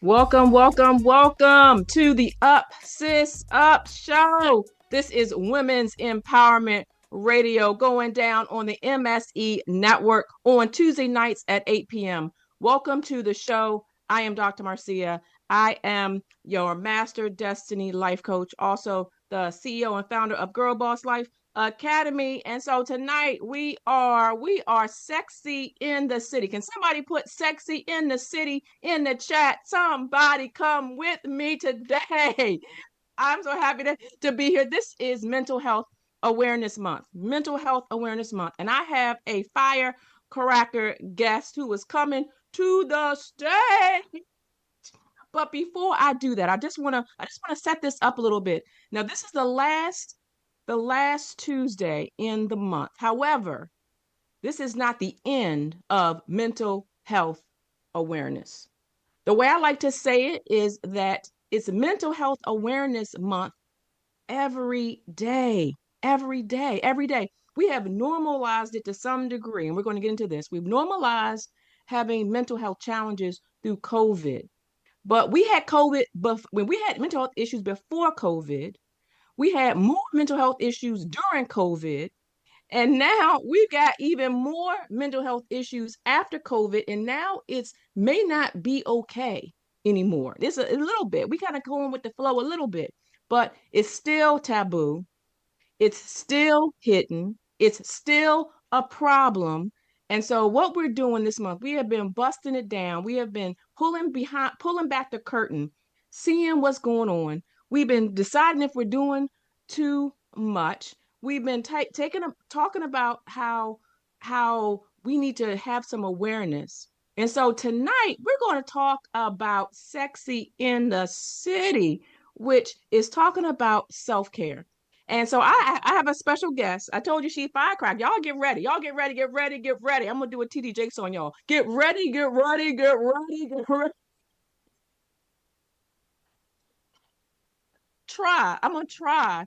Welcome, welcome, welcome to the Up Sis Up Show. This is Women's Empowerment Radio going down on the MSE network on Tuesday nights at 8 p.m. Welcome to the show. I am Dr. Marcea. I am your Master Destiny Life Coach, also the CEO and founder of Girlboss Life Academy. And so tonight we are sexy in the city. Can somebody put sexy in the city in the chat? Somebody come with me today. I'm so happy to be here. This is Mental Health Awareness Month. Mental Health Awareness Month. And I have a firecracker guest who is coming to the stage. But before I do that, I just want to set this up a little bit. Now, this is the last Tuesday in the month. However, this is not the end of mental health awareness. The way I like to say it is that it's Mental Health Awareness Month every day, every day, every day. We have normalized it to some degree, and we're going to get into this. We've normalized having mental health challenges through COVID. But we had COVID, but when we had mental health issues before COVID, we had more mental health issues during COVID. And now we've got even more mental health issues after COVID. And now it's may not be okay anymore. It's a little bit. We kind of going with the flow a little bit, but it's still taboo. It's still hidden. It's still a problem. And so what we're doing this month, we have been busting it down. We have been pulling back the curtain, seeing what's going on. We've been deciding if we're doing too much. We've been talking about how we need to have some awareness. And so tonight we're going to talk about sexy in the city, which is talking about self-care. And so I have a special guest. I told you she firecracker. Y'all get ready. Y'all get ready. Get ready. Get ready. I'm gonna do a TD Jakes on y'all. Get ready. Get ready. Get ready. Get ready. Try. I'm gonna try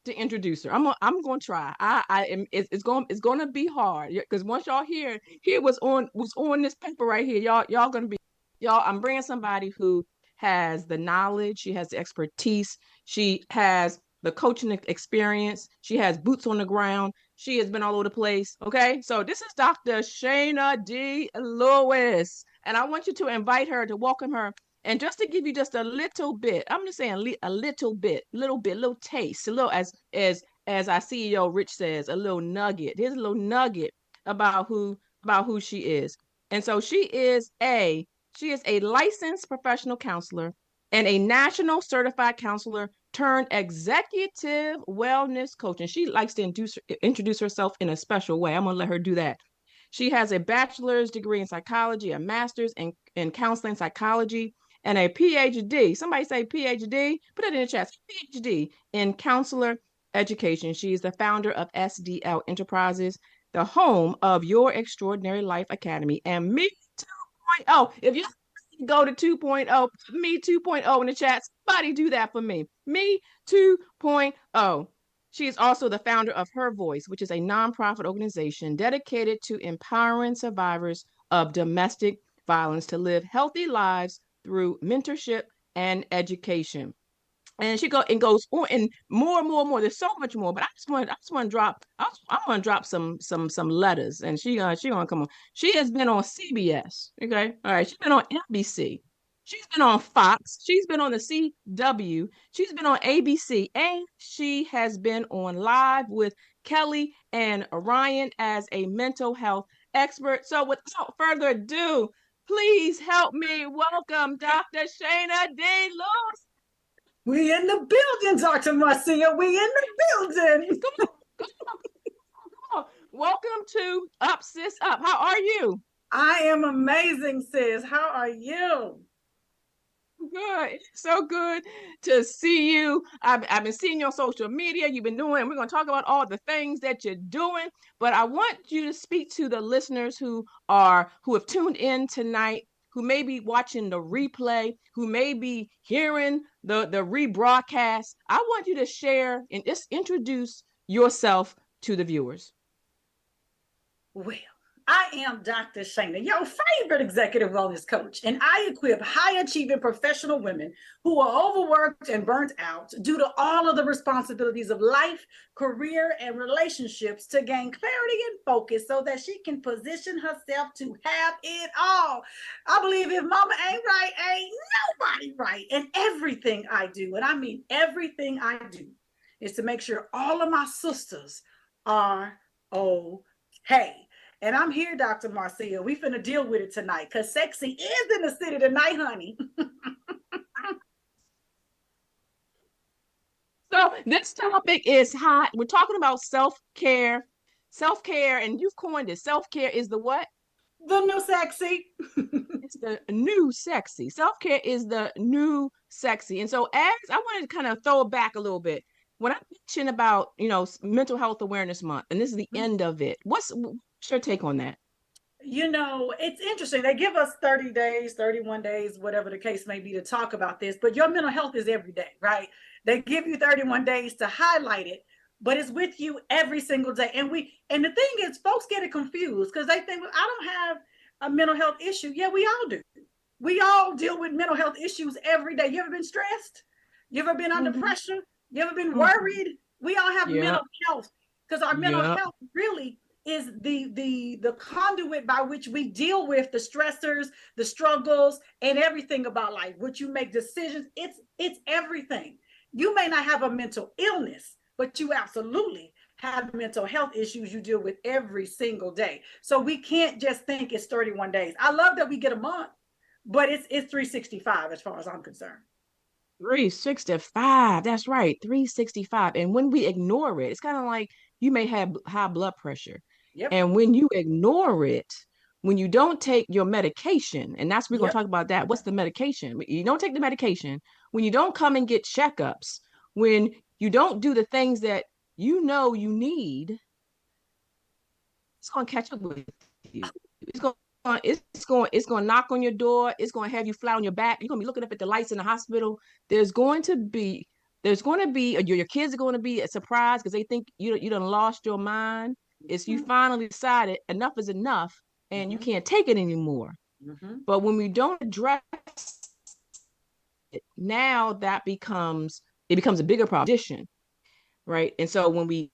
to introduce her. I'm gonna try. I am. It's going to be hard because once y'all hear what's on this paper right here, y'all gonna be y'all. I'm bringing somebody who has the knowledge. She has the expertise. She has the coaching experience. She has boots on the ground. She has been all over the place. Okay, so this is Dr. Shana D. Lewis, and I want you to invite her to welcome her and just to give you just a little bit, I'm just saying a little bit, little taste, a little as our CEO Rich says, a little nugget. Here's a little nugget about who she is. And so she is a licensed professional counselor and a national certified counselor turned executive wellness coach. And she likes to introduce herself in a special way. I'm gonna let her do that. She has a bachelor's degree in psychology, a master's in counseling psychology, and a PhD. Somebody say PhD. Put it in the chat. PhD in counselor education. She is the founder of SDL Enterprises, the home of Your Extraordinary Life Academy, and Me 2.0. If you go to 2.0, Me 2.0 in the chat. Somebody do that for me. Me 2.0. She is also the founder of Her Voice, which is a nonprofit organization dedicated to empowering survivors of domestic violence to live healthy lives through mentorship and education. And she goes on and more. There's so much more, but I just want to drop some letters, and she gonna come on. She has been on CBS, okay, all right. She's been on NBC. She's been on Fox. She's been on the CW. She's been on ABC, and she has been on Live with Kelly and Ryan as a mental health expert. So without further ado, please help me welcome Dr. Shana D. Lewis. We in the building, Dr. Marcea. We in the building. Come on, come on, come on. Welcome to Up Sis Up. How are you? I am amazing, sis. How are you? Good. It's so good to see you. I've been seeing you on social media. You've been doing, we're going to talk about all the things that you're doing, but I want you to speak to the listeners who have tuned in tonight, who may be watching the replay, who may be hearing the rebroadcast. I want you to share and just introduce yourself to the viewers. Well, I am Dr. Shana, your favorite executive wellness coach, and I equip high achieving professional women who are overworked and burnt out due to all of the responsibilities of life, career, and relationships to gain clarity and focus so that she can position herself to have it all. I believe if mama ain't right, ain't nobody right. And everything I do, and I mean everything I do, is to make sure all of my sisters are okay. And I'm here, Dr. Marcea. We finna deal with it tonight because sexy is in the city tonight, honey. So this topic is hot. We're talking about self-care. Self-care, and you've coined it. Self-care is the what? The new sexy. It's the new sexy. Self-care is the new sexy. And so as I wanted to kind of throw it back a little bit, when I mentioned about, mental health awareness month, and this is the end of it, what's your take on that? It's interesting. They give us 30 days, 31 days, whatever the case may be, to talk about this, but your mental health is every day, right? They give you 31 days to highlight it, but it's with you every single day. And the thing is, folks get it confused because they think, well, I don't have a mental health issue. Yeah, we all do. We all deal with mental health issues every day. You ever been stressed? You ever been under Mm-hmm. pressure? You ever been Mm-hmm. worried? We all have Yep. mental health because our mental Yep. health really is the conduit by which we deal with the stressors, the struggles, and everything about life. What you make decisions, it's everything. You may not have a mental illness, but you absolutely have mental health issues you deal with every single day. So we can't just think it's 31 days. I love that we get a month, but it's 365 as far as I'm concerned. 365. That's right. 365. And when we ignore it, it's kind of like you may have high blood pressure. Yep. And when you ignore it, when you don't take your medication, and that's we're going to Yep. talk about that. What's the medication? You don't take the medication, when you don't come and get checkups, when you don't do the things that you know you need, it's going to catch up with you. It's going it's going to knock on your door. It's going to have you flat on your back. You're going to be looking up at the lights in the hospital. There's going to be your kids are going to be surprised because they think you done lost your mind. It's you Mm-hmm. finally decided enough is enough and you Mm-hmm. can't take it anymore. Mm-hmm. But when we don't address it, now it becomes a bigger proposition, right? And so when we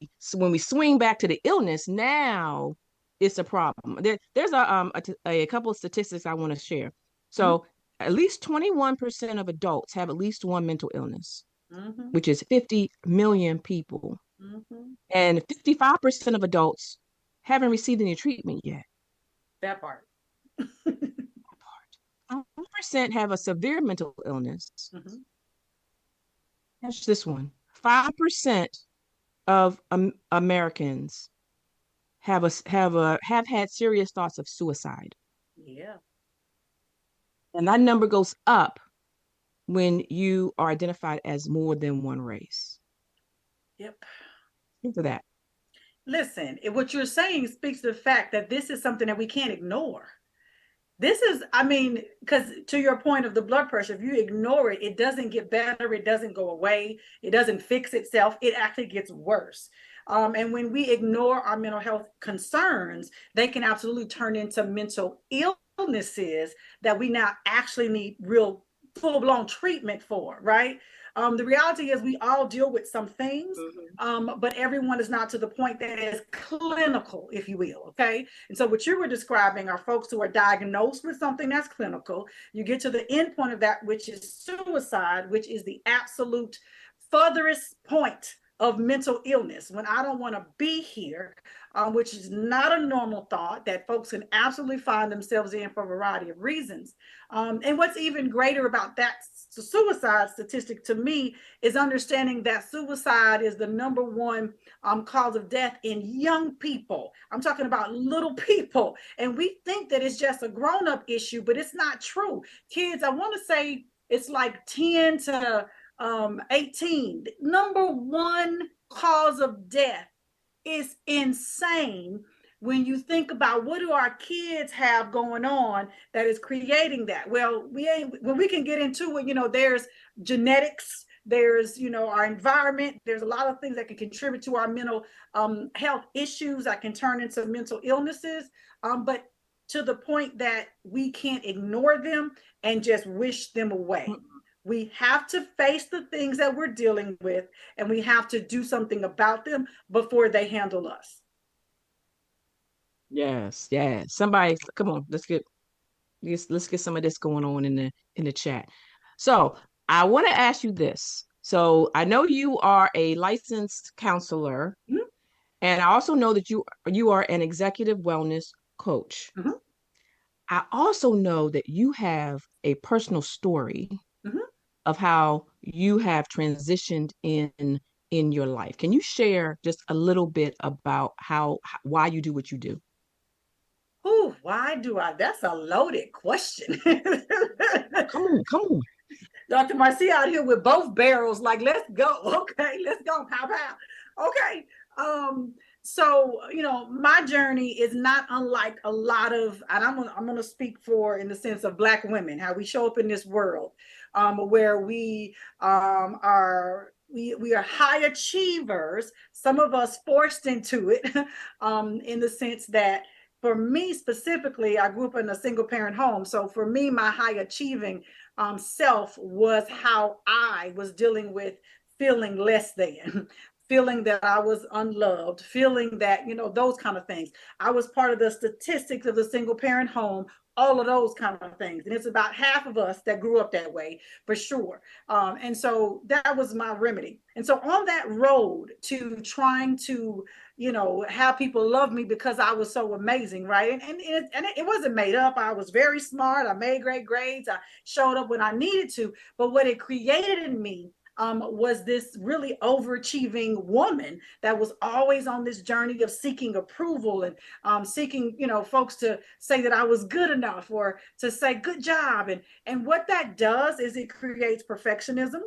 swing back to the illness, now it's a problem. There's a couple of statistics I want to share. So at least 21% of adults have at least one mental illness, Mm-hmm. which is 50 million people, Mm-hmm. and 55% of adults haven't received any treatment yet. That part. 1% have a severe mental illness. Mm-hmm. That's this one. 5% of Americans have had serious thoughts of suicide, Yeah. and that number goes up when you are identified as more than one race. Yep. Think of that. Listen, what you're saying speaks to the fact that this is something that we can't ignore. This is, I mean, because to your point of the blood pressure, if you ignore it, it doesn't get better, it doesn't go away, it doesn't fix itself, it actually gets worse. And when we ignore our mental health concerns, they can absolutely turn into mental illnesses that we now actually need real full blown treatment for, right? The reality is we all deal with some things, Mm-hmm. but everyone is not to the point that is clinical, if you will. Okay. And so what you were describing are folks who are diagnosed with something that's clinical. You get to the end point of that, which is suicide, which is the absolute furthest point of mental illness, when I don't want to be here, which is not a normal thought that folks can absolutely find themselves in for a variety of reasons. And what's even greater about that suicide statistic to me is understanding that suicide is the number one cause of death in young people. I'm talking about little people. And we think that it's just a grown up issue, but it's not true. Kids, I want to say it's like 10 to 18. Number one cause of death is insane when you think about what do our kids have going on that is creating that. Well, we ain't when we can get into it, there's genetics, there's, our environment. There's a lot of things that can contribute to our mental health issues that can turn into mental illnesses. But to the point that we can't ignore them and just wish them away. We have to face the things that we're dealing with, and we have to do something about them before they handle us. Yes, yes. Somebody, come on, let's get some of this going on in the chat. So I want to ask you this. So I know you are a licensed counselor, Mm-hmm. and I also know that you are an executive wellness coach. Mm-hmm. I also know that you have a personal story Mm-hmm. of how you have transitioned in your life. Can you share just a little bit about why you do what you do? Ooh, why do I? That's a loaded question. Come on, come on. Dr.Marcea out here with both barrels, like, let's go. Okay, let's go. Pow, pow. Okay. So, my journey is not unlike a lot of, and I'm gonna speak for in the sense of Black women, how we show up in this world, where we we are high achievers, some of us forced into it, in the sense that for me specifically, I grew up in a single parent home. So for me, my high achieving self was how I was dealing with feeling less than, feeling that I was unloved, feeling that, those kind of things. I was part of the statistics of the single parent home, all of those kind of things. And it's about half of us that grew up that way, for sure. And so that was my remedy. And so on that road to trying to, have people love me because I was so amazing, right? And it wasn't made up. I was very smart. I made great grades. I showed up when I needed to. But what it created in me was this really overachieving woman that was always on this journey of seeking approval and seeking, folks to say that I was good enough or to say good job. And what that does is it creates perfectionism,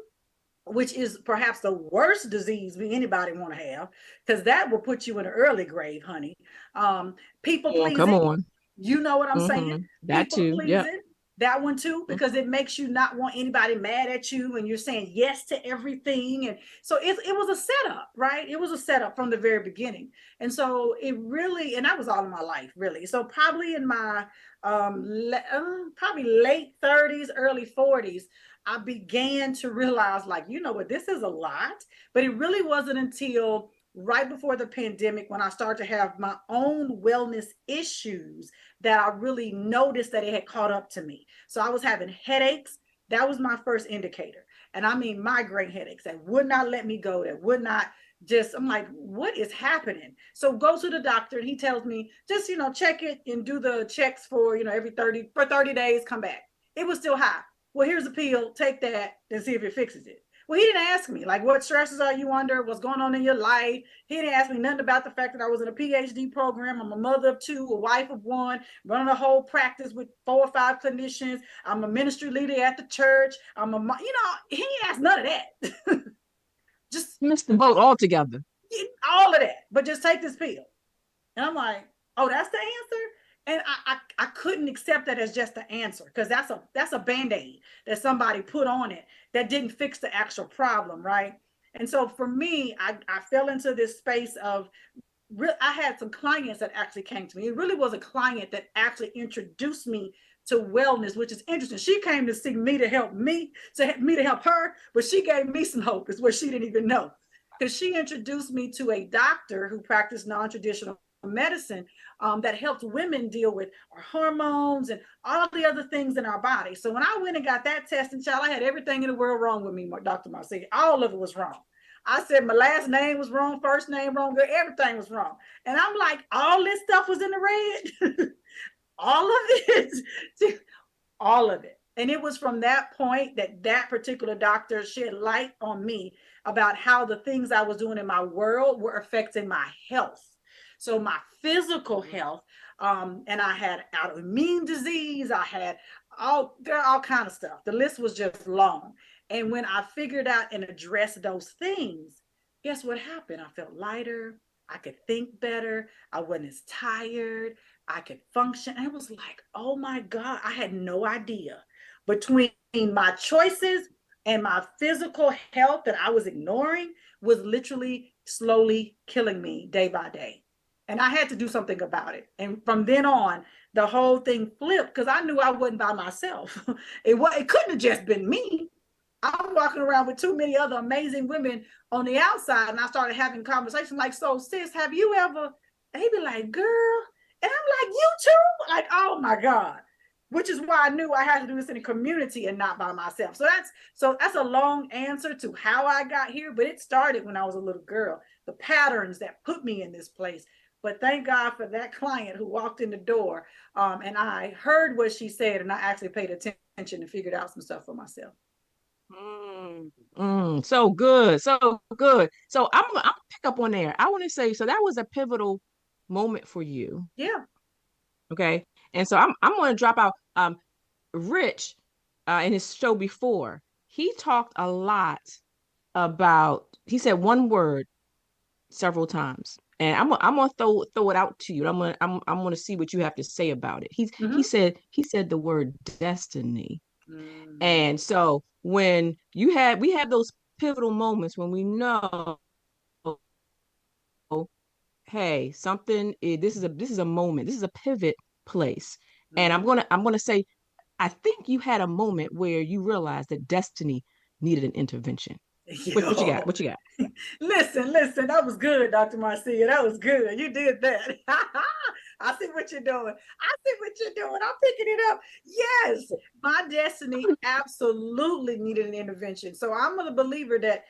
which is perhaps the worst disease anybody want to have, because that will put you in an early grave, honey. People Come pleasing, on. you know what I'm saying? That People too. Yep. pleasing, that one too, because Mhm. it makes you not want anybody mad at you and you're saying yes to everything. And so it was a setup, right? It was a setup from the very beginning. And so it really, and that was all in my life, really. So probably in my probably late 30s, early 40s, I began to realize, like, what, this is a lot. But it really wasn't until right before the pandemic, when I started to have my own wellness issues, that I really noticed that it had caught up to me. So I was having headaches. That was my first indicator. And I mean migraine headaches that would not let me go, that would not I'm like, what is happening? So go to the doctor and he tells me, just, check it and do the checks for, every 30 days, come back. It was still high. Well, here's a pill, take that and see if it fixes it. Well, he didn't ask me, like, what stresses are you under? What's going on in your life? He didn't ask me nothing about the fact that I was in a PhD program. I'm a mother of two, a wife of one, running a whole practice with 4 or 5 clinicians. I'm a ministry leader at the church. He didn't ask none of that. Just Missed the boat altogether. all of that, but just take this pill. And I'm like, oh, that's the answer? And I couldn't accept that as just the answer, because that's a band-aid that somebody put on it that didn't fix the actual problem, right? And so for me, I fell into this space of I had some clients that actually came to me. It really was a client that actually introduced me to wellness, which is interesting. She came to see me to help me, to help her, but she gave me some hope, is what she didn't even know. Because she introduced me to a doctor who practiced non-traditional medicine, that helped women deal with our hormones and all the other things in our body. So when I went and got that testing, child, I had everything in the world wrong with me, Dr. Marcea. All of it was wrong. I said my last name was wrong, first name wrong, everything was wrong. And I'm like, all this stuff was in the red. All of it. All of it. And it was from that point that that particular doctor shed light on me about how the things I was doing in my world were affecting my health. So my physical health, and I had autoimmune disease. I had there are all kind of stuff. The list was just long. And when I figured out and addressed those things, guess what happened? I felt lighter. I could think better. I wasn't as tired. I could function. And it was like, oh my God, I had no idea between my choices And my physical health that I was ignoring was literally slowly killing me day by day. And I had to do something about it. And from then on, the whole thing flipped because I knew I wasn't by myself. It couldn't have just been me. I'm walking around with too many other amazing women on the outside, and I started having conversations like, "So, sis, have you ever?" And he'd be like, "Girl," and I'm like, "You too?" Like, oh my God. Which is why I knew I had to do this in a community and not by myself. So that's a long answer to how I got here, but it started when I was a little girl. The patterns that put me in this place. But thank God for that client who walked in the door, and I heard what she said, and I actually paid attention and figured out some stuff for myself. So good, so good. So I'm gonna pick up on there. I want to say, so that was a pivotal moment for you, Yeah. okay? And so I'm going to drop out. Rich, in his show before, he talked a lot about. He said one word several times, and I'm gonna throw it out to you. I'm gonna see what you have to say about it. Mm-hmm. He said the word destiny. Mm-hmm. And so when we have those pivotal moments when we know, hey, this is a moment, this is a pivot place. And Mm-hmm. I'm gonna say, I think you had a moment where you realized that destiny needed an intervention. What you got? Yo, What you got? listen, that was good, Dr. Marcea. That was good. You did that. I see what you're doing. I see what you're doing. I'm picking it up. Yes, my destiny absolutely needed an intervention. So I'm a believer that,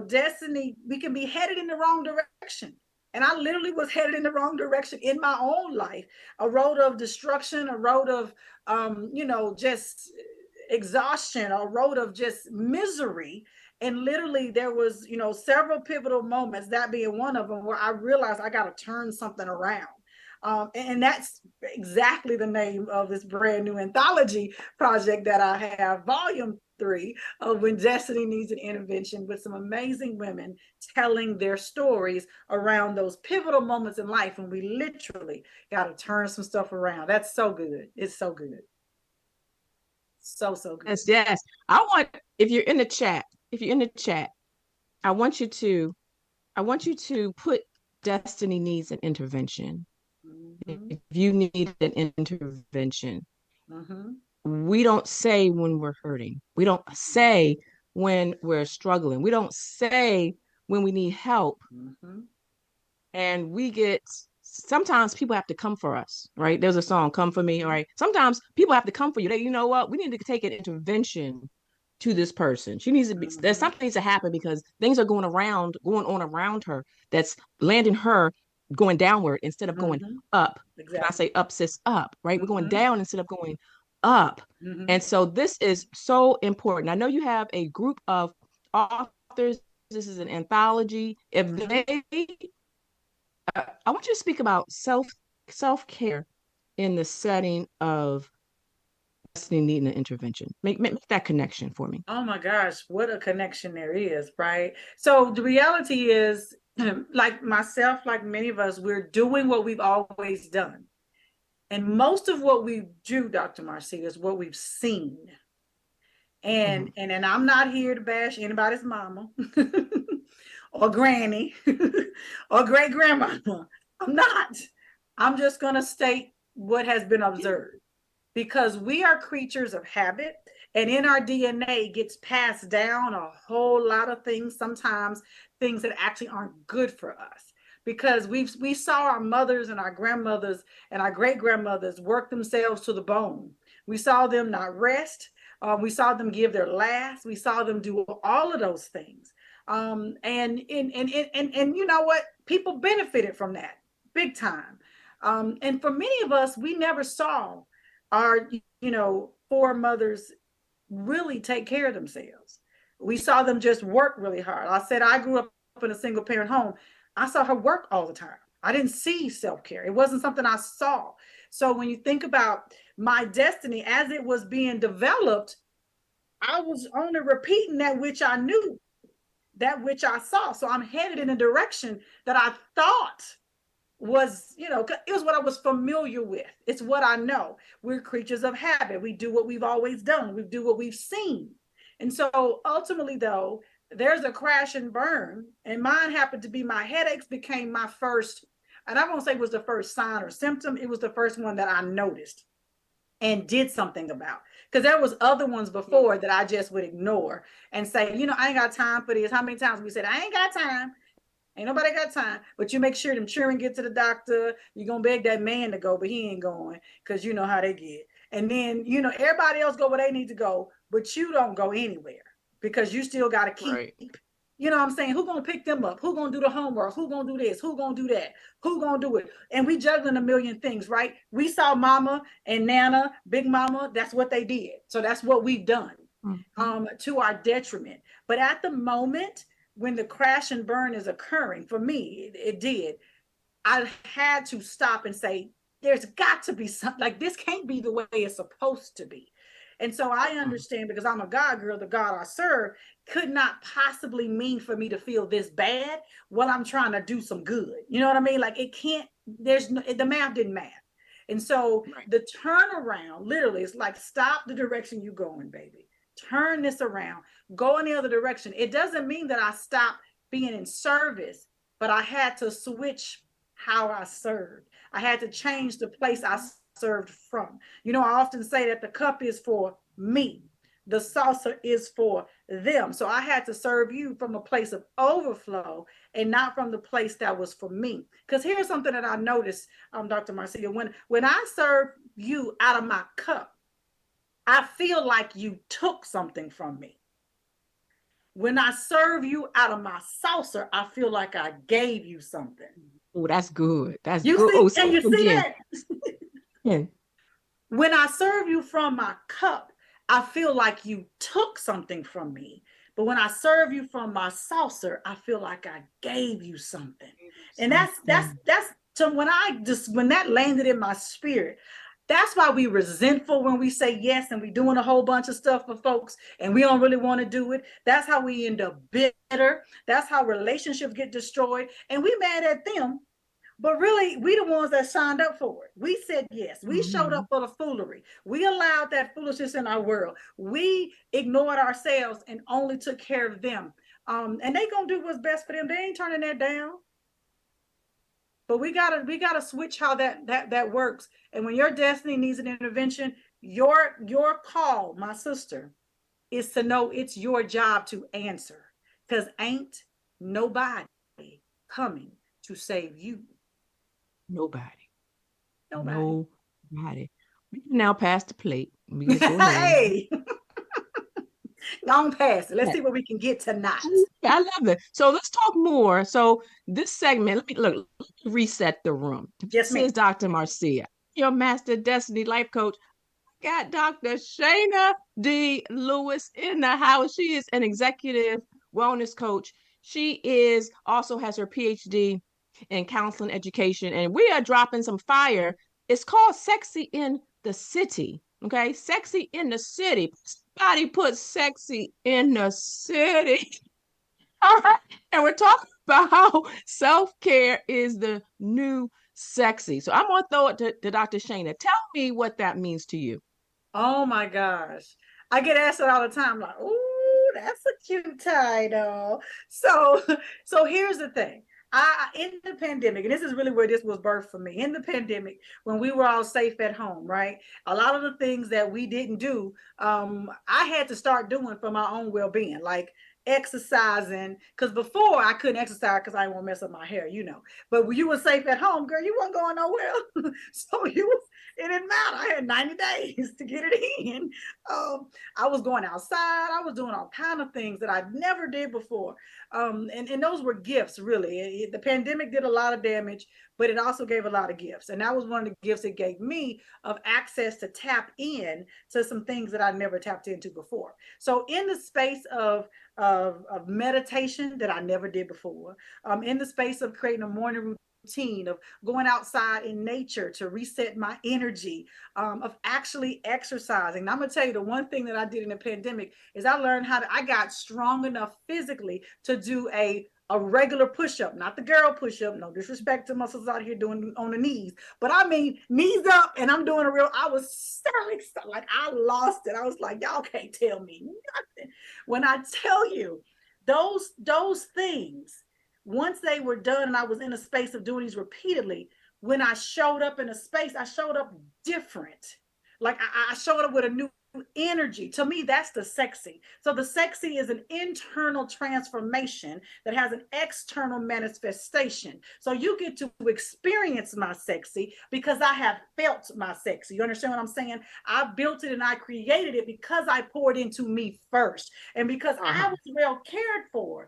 destiny, we can be headed in the wrong direction. And I literally was headed in the wrong direction in my own life. A road of destruction, a road of, just exhaustion, a road of just misery. And literally there was, several pivotal moments, that being one of them, where I realized I got to turn something around. And that's exactly the name of this brand new anthology project that I have, volume 3 of When Destiny Needs an Intervention, with some amazing women telling their stories around those pivotal moments in life when we literally got to turn some stuff around. That's so good. It's so good. So good. Yes, yes. I want if you're in the chat, if you're in the chat, I want you to I want you to put destiny needs an intervention. Mm-hmm. If you need an intervention, Mm-hmm. we don't say when we're hurting. We don't say when we're struggling. We don't say when we need help. Mm-hmm. And we get sometimes people have to come for us, right? There's a song, Come For Me, all right? Sometimes people have to come for you. You know what? We need to take an intervention to this person. She needs to be there's Mm-hmm. something needs to happen because things are going on around her that's landing her going downward instead of going Mm-hmm. up. Can I Exactly. say up, sis, up, right? We're going Mm-hmm. down instead of going up. Mm-hmm. And so this is so important. I know you have a group of authors. This is an anthology. If Mm-hmm. they I want you to speak about self care in the setting of destiny needing an intervention. Make that connection for me. Oh my gosh, what a connection there is, right? So the reality is, like myself, like many of us, we're doing what we've always done. And most of what we do, Dr. Marcia, is what we've seen. And Mhm. and I'm not here to bash anybody's mama or granny or great grandmama. I'm not. I'm just gonna state what has been Yeah. observed, because we are creatures of habit, and in our DNA gets passed down a whole lot of things, sometimes things that actually aren't good for us, because we saw our mothers and our grandmothers and our great grandmothers work themselves to the bone. We saw them not rest. We saw them give their last. We saw them do all of those things. And you know what? People benefited from that big time. And for many of us, we never saw our, foremothers really take care of themselves. We saw them just work really hard. I said I grew up in a single parent home. I saw her work all the time. I didn't see self-care. It wasn't something I saw. So when you think about my destiny as it was being developed, I was only repeating that which I knew, that which I saw. So I'm headed in a direction that I thought was, it was what I was familiar with. It's what I know. We're creatures of habit. We do what we've always done. We do what we've seen. And so ultimately, though, there's a crash and burn, and mine happened to be my headaches became my first, and I won't say it was the first sign or symptom, it was the first one that I noticed and did something about. Because there was other ones before that I just would ignore and say, you know, I ain't got time for this. How many times we said, I ain't got time? Ain't nobody got time. But you make sure them children get to the doctor. You're going to beg that man to go, but he ain't going because you know how they get. And then, you know, everybody else go where they need to go, but you don't go anywhere because you still got to keep. Right. You know what I'm saying? Who gonna pick them up? Who gonna do the homework? Who gonna do this? Who gonna do that? Who gonna do it? And we juggling a million things, right? We saw mama and nana, big mama, that's what they did. So that's what we've done to our detriment. But at the moment when the crash and burn is occurring, for me, it did. I had to stop and say, there's got to be something, like this can't be the way it's supposed to be. And so I understand, because I'm a God girl, the God I serve could not possibly mean for me to feel this bad while I'm trying to do some good. You know what I mean? Like it can't, there's no, the math didn't math. And so the turnaround literally is like, stop the direction you're going, baby. Turn this around, go in the other direction. It doesn't mean that I stop being in service, but I had to switch how I served. I had to change the place I served from. You know, I often say that the cup is for me, the saucer is for them. So I had to serve you from a place of overflow and not from the place that was for me. Because here's something that I noticed, Dr. Marcea, when I serve you out of my cup, I feel like you took something from me. When I serve you out of my saucer, I feel like I gave you something. Oh, that's good. That's you good. See, Oh, can you see again. that? Yeah. When I serve you from my cup, I feel like you took something from me. But when I serve you from my saucer, I feel like I gave you something. And that's so when that landed in my spirit, that's why we resentful when we say yes and we doing a whole bunch of stuff for folks and we don't really want to do it. That's how we end up bitter. That's how relationships get destroyed. And we mad at them, but really, we the ones that signed up for it. We said yes. We showed up for the foolery. We allowed that foolishness in our world. We ignored ourselves and only took care of them. And they gonna do what's best for them. They ain't turning that down. But we gotta switch how that works. And when your destiny needs an intervention, your call, my sister, is to know it's your job to answer. Because ain't nobody coming to save you. Nobody. Nobody. Nobody. We can now pass the plate. We just go ahead. Hey, long past it. Let's see what we can get tonight. I love it. So let's talk more. So this segment, let me reset the room. Yes, This ma'am. is Dr. Marcea, your master destiny life coach. Got Dr. Shana D. Lewis in the house. She is an executive wellness coach. She is also has her PhD in counseling education, and we are dropping some fire. It's called Sexy in the City. Okay, Sexy in the City. Somebody put sexy in the city. All right. And we're talking about how self-care is the new sexy. So I'm going to throw it to Dr. Shana. Tell me what that means to you. Oh my gosh. I get asked it all the time, like, ooh, that's a cute title. So, so here's the thing. In the pandemic, and this is really where this was birthed for me. In the pandemic, when we were all safe at home, right? A lot of the things that we didn't do, I had to start doing for my own well-being, like exercising. Because before I couldn't exercise because I didn't want to mess up my hair, you know. But when you were safe at home, girl, you weren't going nowhere. So it didn't matter. I had 90 days to get it in. I was going outside. I was doing all kinds of things that I never did before. And those were gifts, really. The pandemic did a lot of damage, but it also gave a lot of gifts. And that was one of the gifts it gave me, of access to tap in to some things that I never tapped into before. So in the space of meditation that I never did before, in the space of creating a morning routine, of going outside in nature to reset my energy, of actually exercising. And I'm gonna tell you, the one thing that I did in the pandemic is I got strong enough physically to do a regular push-up, not the girl push-up, no disrespect to muscles out here doing on the knees, but I mean knees up, and I'm doing I was like, I lost it. I was like, y'all can't tell me nothing. When I tell you those things, once they were done and I was in a space of doing these repeatedly, when I showed up in a space, I showed up different. Like I showed up with a new energy. To me, that's the sexy. So the sexy is an internal transformation that has an external manifestation. So you get to experience my sexy because I have felt my sexy. You understand what I'm saying? I built it and I created it because I poured into me first, and because I was well cared for.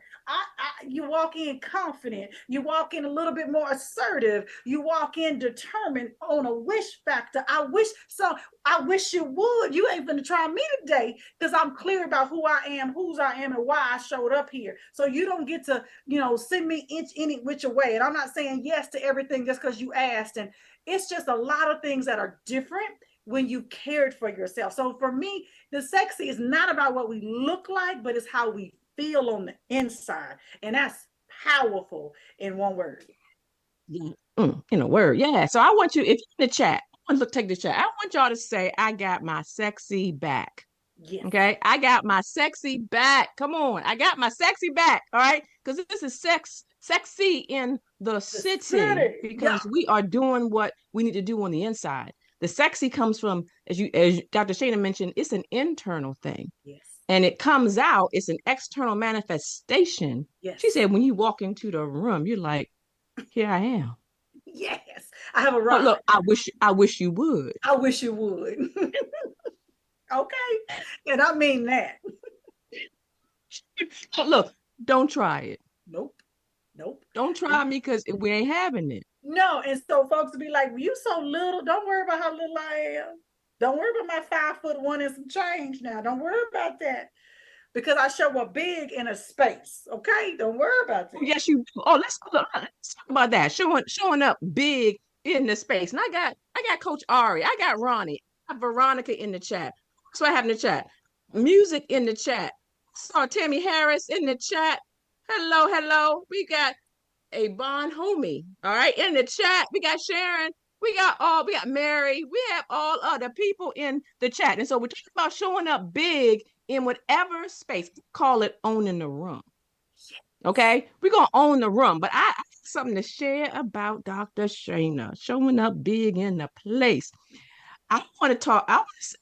You walk in confident, you walk in a little bit more assertive, you walk in determined on a wish factor. I wish you would. You ain't gonna try me today because I'm clear about who I am, whose I am, and why I showed up here. So you don't get to, send me any which way. And I'm not saying yes to everything just because you asked. And it's just a lot of things that are different when you cared for yourself. So for me, the sexy is not about what we look like, but it's how we feel on the inside. And that's powerful in one word. In a word. Yeah. So I want you, if you're in the chat, take the chat. I want y'all to say, I got my sexy back. Yes. Okay. I got my sexy back. Come on. I got my sexy back. All right. Because this is sexy in the city because we are doing what we need to do on the inside. The sexy comes from, as Dr. Shana mentioned, it's an internal thing. Yes. And it comes out, it's an external manifestation. Yes. She said, when you walk into the room, you're like, here I am. Yes, I have a right. Look, I wish you would. I wish you would. Okay, and I mean that. Look, don't try it. Nope. Don't try me because we ain't having it. No, and so folks will be like, well, "You so little. Don't worry about how little I am. Don't worry about my 5'1" and some change. Now, don't worry about that." Because I show up big in a space. Okay, don't worry about that. Yes, you do. Oh, let's talk about that. Showing up big in the space. And I got Coach Ari, I got Ronnie, I have Veronica in the chat. So I have in the chat. Music in the chat. Saw Tammy Harris in the chat. Hello. We got a bond homie. All right, in the chat. We got Sharon. We got Mary. We have all other people in the chat. And so we're talking about showing up big in whatever space. Call it owning the room. Okay, we're gonna own the room, but I have something to share about Dr. Shana showing up big in the place. I want to talk.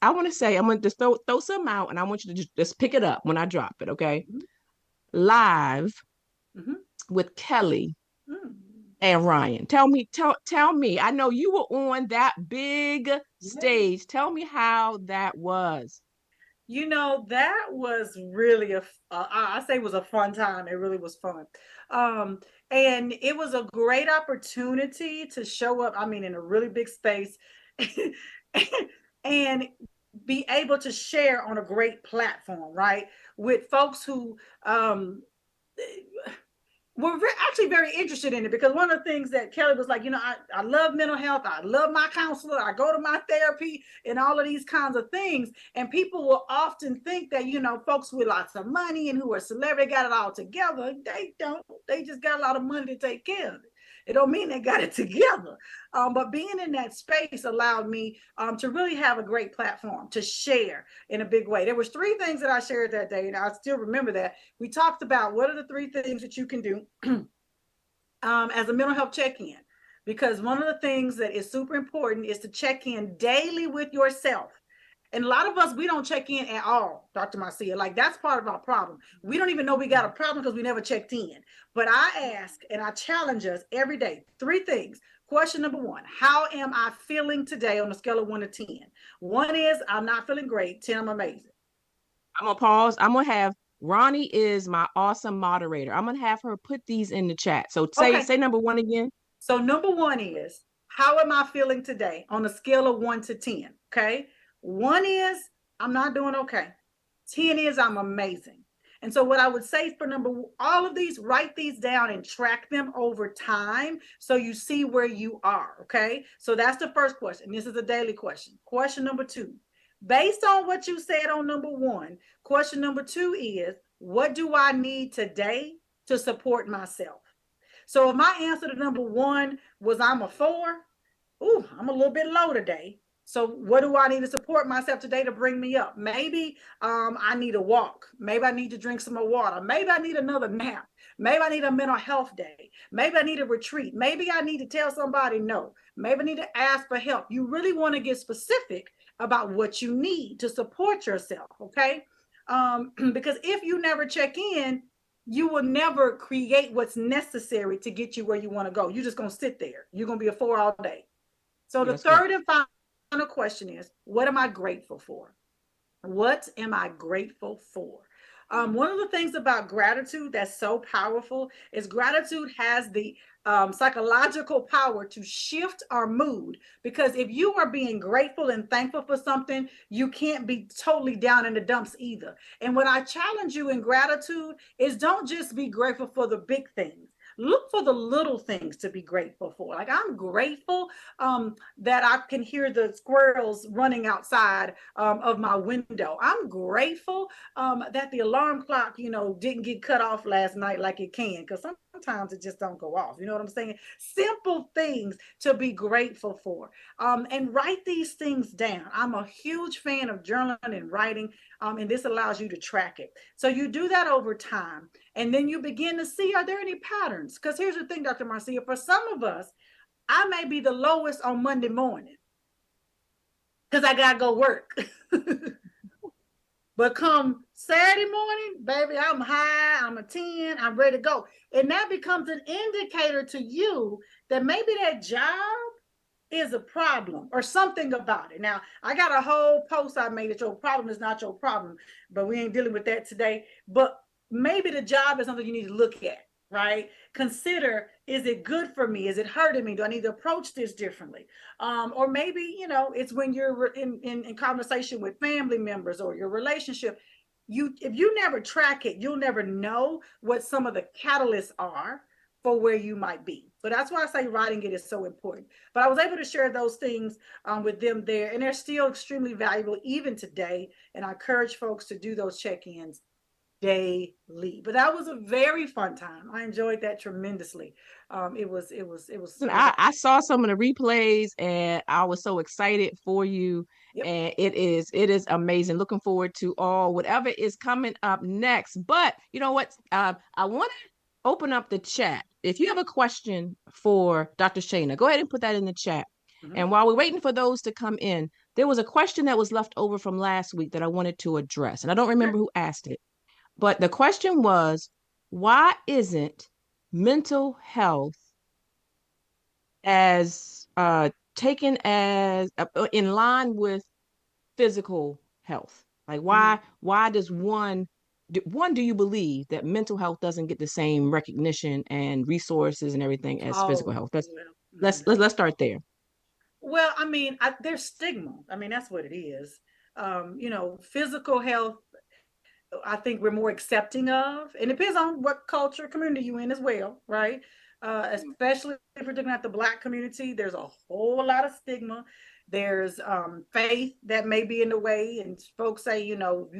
I want to say I'm going to just throw some out, and I want you to just pick it up when I drop it. Okay, live with Kelly and Ryan. Tell me. I know you were on that big stage. Tell me how that was. That was really I say it was a fun time. It really was fun. And it was a great opportunity to show up, I mean, in a really big space and be able to share on a great platform, right? With folks who were actually very interested in it, because one of the things that Kelly was like, I love mental health. I love my counselor. I go to my therapy and all of these kinds of things. And people will often think that, folks with lots of money and who are celebrity got it all together. They don't. They just got a lot of money to take care of it. It don't mean they got it together. But being in that space allowed me to really have a great platform to share in a big way. There was 3 things that I shared that day, and I still remember that. We talked about what are the 3 things that you can do as a mental health check-in. Because one of the things that is super important is to check in daily with yourself. And a lot of us, we don't check in at all, Dr. Marcea. Like, that's part of our problem. We don't even know we got a problem because we never checked in. But I ask and I challenge us every day, 3 things. Question number 1, how am I feeling today on a scale of 1 to 10? 1 is I'm not feeling great. 10, I'm amazing. I'm going to pause. I'm going to have Ronnie is my awesome moderator. I'm going to have her put these in the chat. So say number 1 again. So number 1 is, how am I feeling today on a scale of 1 to 10? Okay. 1 is I'm not doing okay. 10 is I'm amazing. And so what I would say for all of these, write these down and track them over time so you see where you are. Okay. So that's the first question. This is a daily question. Question number 2, based on what you said on number 1, question number 2 is, what do I need today to support myself? So if my answer to number 1 was I'm a 4, I'm a little bit low today. So what do I need to support myself today to bring me up? Maybe I need a walk. Maybe I need to drink some more water. Maybe I need another nap. Maybe I need a mental health day. Maybe I need a retreat. Maybe I need to tell somebody no. Maybe I need to ask for help. You really want to get specific about what you need to support yourself, okay? Because if you never check in, you will never create what's necessary to get you where you want to go. You're just going to sit there. You're going to be a 4 all day. So the Yes, ma'am. third and final question is, what am I grateful for? What am I grateful for? One of the things about gratitude that's so powerful is gratitude has the psychological power to shift our mood. Because if you are being grateful and thankful for something, you can't be totally down in the dumps either. And what I challenge you in gratitude is, don't just be grateful for the big things. Look for the little things to be grateful for. Like, I'm grateful that I can hear the squirrels running outside of my window. I'm grateful that the alarm clock, didn't get cut off last night like it can, because sometimes it just don't go off. You know what I'm saying? Simple things to be grateful for. And write these things down. I'm a huge fan of journaling and writing, and this allows you to track it. So you do that over time, and then you begin to see, are there any patterns? Because here's the thing, Dr. Marcea, for some of us, I may be the lowest on Monday morning because I got to go work. But come Saturday morning, baby, I'm high, I'm a 10, I'm ready to go. And that becomes an indicator to you that maybe that job is a problem or something about it. Now, I got a whole post I made that your problem is not your problem, but we ain't dealing with that today. But maybe the job is something you need to look at, right? Consider, is it good for me? Is it hurting me? Do I need to approach this differently? Or maybe, it's when you're in conversation with family members or your relationship. If you never track it, you'll never know what some of the catalysts are for where you might be. So that's why I say writing it is so important. But I was able to share those things with them there, and they're still extremely valuable even today. And I encourage folks to do those check-ins daily. But that was a very fun time. I enjoyed that tremendously. And I saw some of the replays and I was so excited for you. Yep. And it is amazing. Looking forward to all whatever is coming up next. But you know what? I want to open up the chat. If you have a question for Dr. Shana, go ahead and put that in the chat. Mm-hmm. And while we're waiting for those to come in, there was a question that was left over from last week that I wanted to address. And I don't remember who asked it, but the question was, why isn't mental health as taken as in line with physical health? Like, Mm-hmm. why does do you believe that mental health doesn't get the same recognition and resources and everything as physical Oh, health? well, Let's start there. well, I mean, there's stigma. I mean, that's what it is. Physical health, I think we're more accepting of, and it depends on what culture, community you in as well, right? Especially if we're looking at the Black community, there's a whole lot of stigma. There's faith that may be in the way, and folks say, you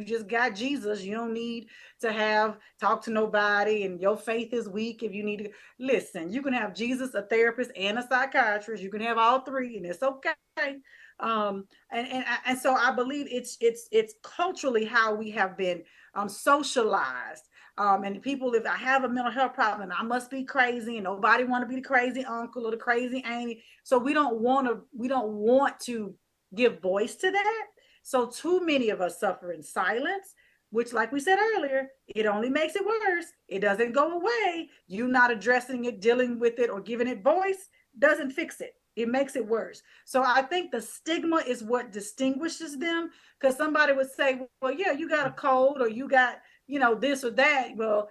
just got Jesus, you don't need to talk to nobody, and your faith is weak if you need to listen. You can have Jesus, a therapist, and a psychiatrist. You can have all three, and it's okay. And so I believe it's culturally how we have been socialized. And people, if I have a mental health problem, I must be crazy, and nobody want to be the crazy uncle or the crazy auntie. So we don't want to give voice to that. So too many of us suffer in silence, which, like we said earlier, it only makes it worse. It doesn't go away. You not addressing it, dealing with it, or giving it voice doesn't fix it. It makes it worse. So I think the stigma is what distinguishes them, because somebody would say, well, yeah, you got a cold or you got, this or that. Well,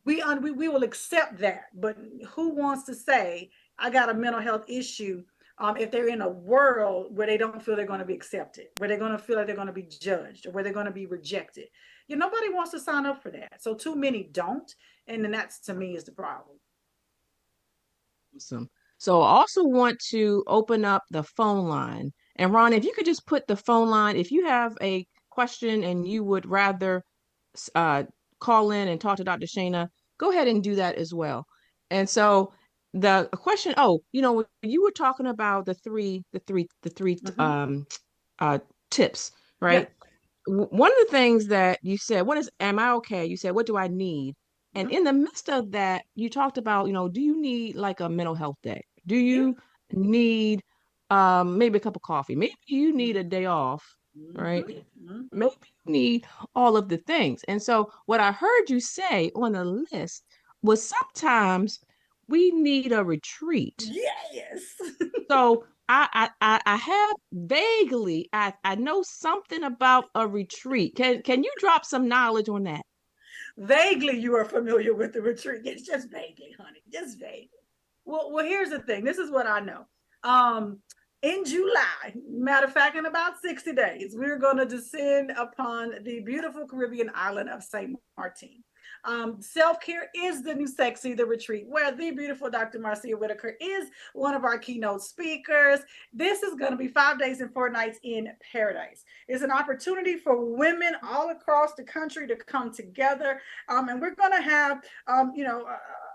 we will accept that. But who wants to say, I got a mental health issue, if they're in a world where they don't feel they're going to be accepted, where they're going to feel like they're going to be judged, or where they're going to be rejected? Nobody wants to sign up for that. So too many don't. And then that's, to me, is the problem. Awesome. So I also want to open up the phone line. And Ron, if you could just put the phone line, if you have a question and you would rather uh, call in and talk to Dr. Shana, go ahead and do that as well. And so the question, oh, when you were talking about the three Mm-hmm. uh tips, Yeah. right? One of the things that you said, what is, am I okay? You said, what do I need? And Mm-hmm. in the midst of that, you talked about, do you need like a mental health day? Do Yeah. you need maybe a cup of coffee? Maybe you need a day off, Mm-hmm. right? Mm-hmm. Maybe you need all of the things. And so what I heard you say on the list was sometimes we need a retreat. Yes. So I have vaguely, I know something about a retreat. Can you drop some knowledge on that? Vaguely, you are familiar with the retreat. It's just vaguely, honey. Just vaguely. Well, here's the thing. This is what I know. Um, in July, matter of fact, in about 60 days, we're going to descend upon the beautiful Caribbean island of St. Martin. Self-care is the new sexy, the retreat, where the beautiful Dr.Marcea Whitaker is one of our keynote speakers. This is going to be 5 days and 4 nights in paradise. It's an opportunity for women all across the country to come together. And we're going to have,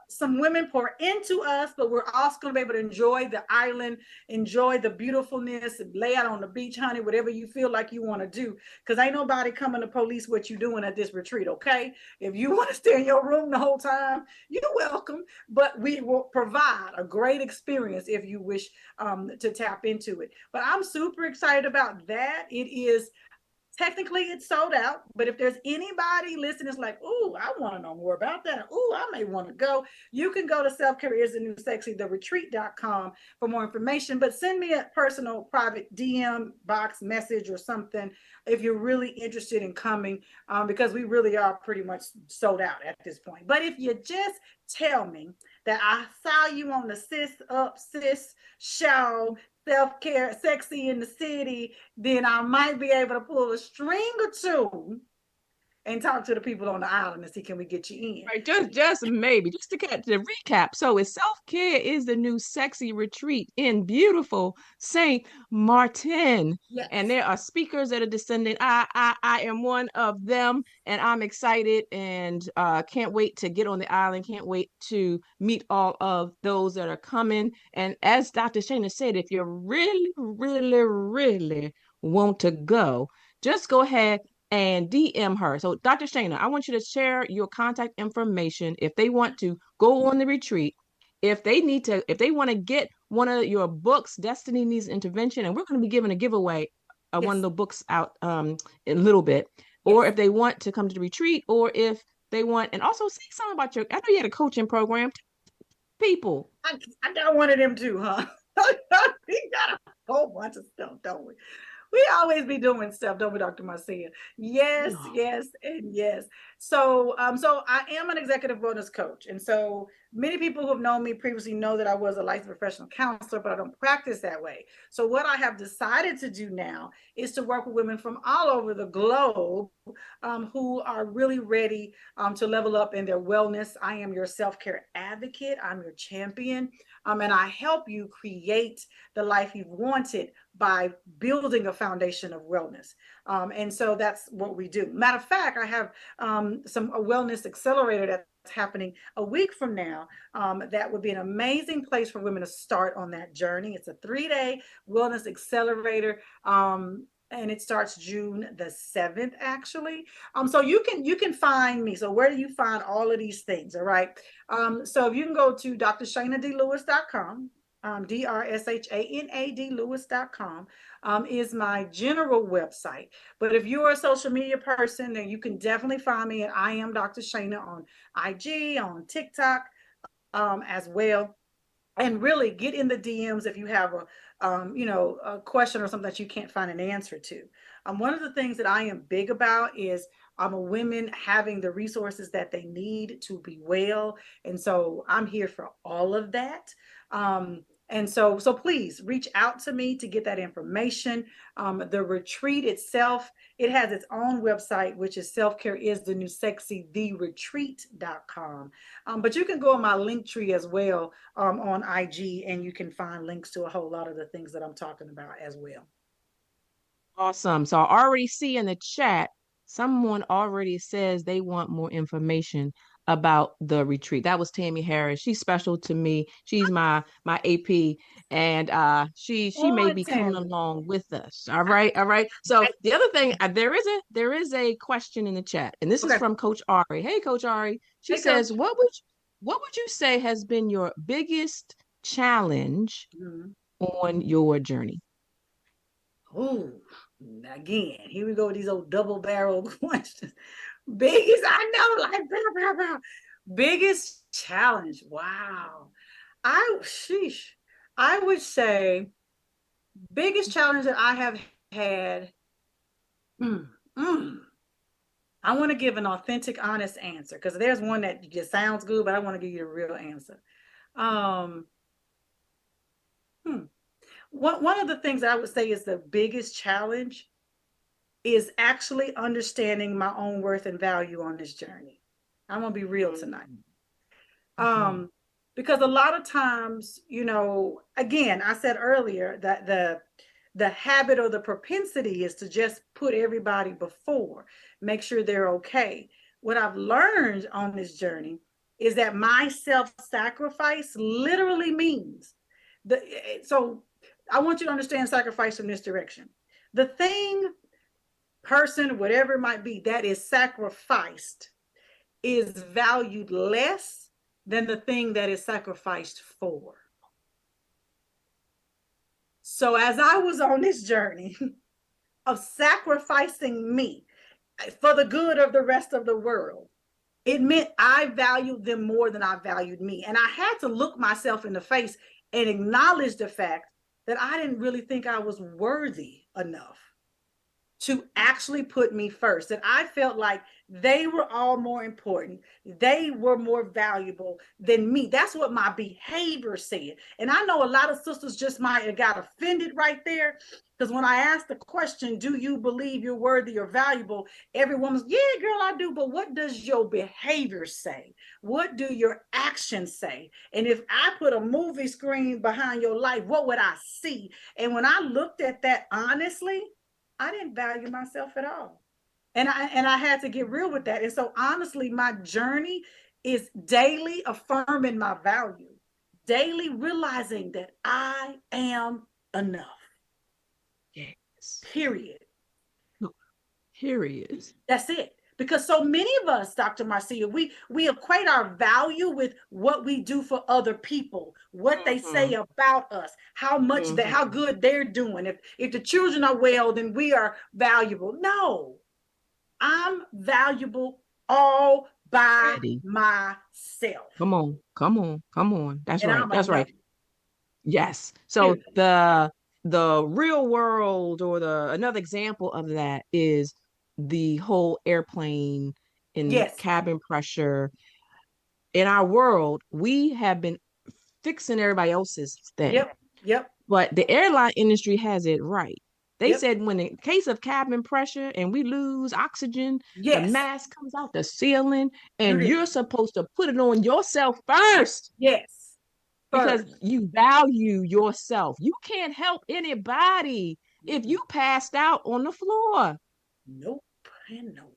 some women pour into us, but we're also going to be able to enjoy the island, enjoy the beautifulness, lay out on the beach, honey, whatever you feel like you want to do. Because ain't nobody coming to police what you doing at this retreat, okay? If you want to stay in your room the whole time, you're welcome. But we will provide a great experience if you wish to tap into it. But I'm super excited about that. It is technically it's sold out, but if there's anybody listening that's like, "Ooh, I want to know more about that," "Ooh, I may want to go," you can go to Self-Care is the New Sexy, the retreat.com for more information. But send me a personal private DM box message or something if you're really interested in coming, because we really are pretty much sold out at this point. But if you just tell me that I saw you on the Sis Up Sis show, self-care, sexy in the city, then I might be able to pull a string or two and talk to the people on the island and see can we get you in. Right, just maybe, just to get the recap. So it's self-care is the new sexy retreat in beautiful Saint Martin. And Yes. there are speakers that are descending. I am one of them, and I'm excited and can't wait to get on the island. Can't wait to meet all of those that are coming. And as Dr. Shana said, if you really, really, really want to go, just go ahead and DM her. So, Dr. Shana, I want you to share your contact information if they want to go on the retreat. If they want to get one of your books, Destiny Needs Intervention, and we're going to be giving a giveaway one of Yes. the books out in a little bit, or Yes. if they want to come to the retreat, or if they want, and also say something about your, I know you had a coaching program, people. I got one of them too, huh? We got a whole bunch of stuff, don't we? We always be doing stuff, don't we, Dr. Marcia? Yes, Yeah. yes, and yes. So I am an executive wellness coach, and so many people who have known me previously know that I was a licensed professional counselor, but I don't practice that way. So what I have decided to do now is to work with women from all over the globe, who are really ready to level up in their wellness. I am your self-care advocate. I'm your champion, and I help you create the life you've wanted by building a foundation of wellness. And so that's what we do. Matter of fact, I have a wellness accelerator that's happening a week from now. That would be an amazing place for women to start on that journey. It's a 3-day wellness accelerator. And it starts June the 7th, actually. So you can find me. So where do you find all of these things? All right. So if you can go to drshanadlewis.com, DRSHANAD Lewis.com is my general website. But if you're a social media person, then you can definitely find me at I am Dr. Shana on IG, on TikTok as well. And really get in the DMs if you have a question or something that you can't find an answer to. One of the things that I am big about is women having the resources that they need to be well, and so I'm here for all of that. And so please reach out to me to get that information. The retreat itself, it has its own website, which is self-care is the new sexy, theretreat.com. But you can go on my link tree as well, on IG, and you can find links to a whole lot of the things that I'm talking about as well. Awesome. So I already see in the chat, someone already says they want more information. about the retreat. That was Tammy Harris. She's special to me. She's my AP, and she may Oh, be coming Tammy. along with us. All right, all right. So the other thing, there is a question in the chat, and this is Okay. from Coach Ari. Hey, Coach Ari. She Hey, coach. says, what would you say has been your biggest challenge Mhm. on your journey? Ooh, again, here we go with these old double barrel questions. Biggest, I know, like, blah, blah, blah. Biggest challenge. Wow. Sheesh. I would say biggest challenge that I have had. Mm, mm, I want to give an authentic, honest answer because there's one that just sounds good, but I want to give you the real answer. Um, hmm. One of the things that I would say is the biggest challenge is actually understanding my own worth and value on this journey. I'm gonna be real tonight. Mhm. Because a lot of times, again, I said earlier that the habit or the propensity is to just put everybody before, make sure they're okay. What I've learned on this journey is that my self-sacrifice literally means so I want you to understand sacrifice from this direction. The thing, person, whatever it might be, that is sacrificed is valued less than the thing that is sacrificed for. So as I was on this journey of sacrificing me for the good of the rest of the world, it meant I valued them more than I valued me. And I had to look myself in the face and acknowledge the fact that I didn't really think I was worthy enough to actually put me first. And I felt like they were all more important. They were more valuable than me. That's what my behavior said. And I know a lot of sisters just might have got offended right there. Because when I asked the question, do you believe you're worthy or valuable? Every woman's, yeah, girl, I do. But what does your behavior say? What do your actions say? And if I put a movie screen behind your life, what would I see? And when I looked at that honestly, I didn't value myself at all. And I had to get real with that. And so honestly, my journey is daily affirming my value, daily realizing that I am enough. Yes. Period. No, period. That's it. Because so many of us, Dr. Marcea, we equate our value with what we do for other people, what they say Mhm. about us, how Mhm. good they're doing. If the children are well, then we are valuable. No, I'm valuable all by Ready. myself. Come on. Come on. Come on. That's And right. I'm That's enough. right. Yes. So Period. the real world, or the another example of that is the whole airplane and Yes. cabin pressure. In our world, we have been fixing everybody else's thing. Yep. Yep. But the airline industry has it right. They Yep. said when in case of cabin pressure and we lose oxygen, the Yes. mask comes out the ceiling, Do and you're this. supposed to put it on yourself first Yes. because First. you value yourself. You can't help anybody if Mm-mm. you passed out on the floor. Nope. And no.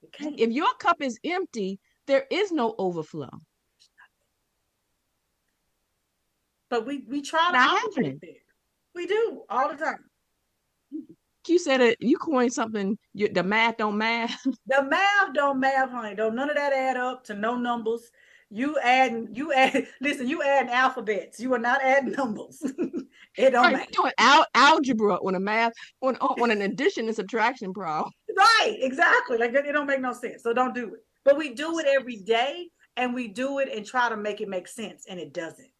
You can't. If your cup is empty, there is no overflow. But we try to Not operate happening. there. We do all the time. You said it, you coined something, the math don't math. The math don't math, honey. Don't none of that add up to no numbers. You add listen, you adding alphabets. You are not adding numbers. It don't Right, matter. we're doing algebra on a math on an addition and subtraction problem. Right, exactly. Like it don't make no sense. So don't do it. But we No do it every sense. day and we do it and try to make it make sense. And it doesn't.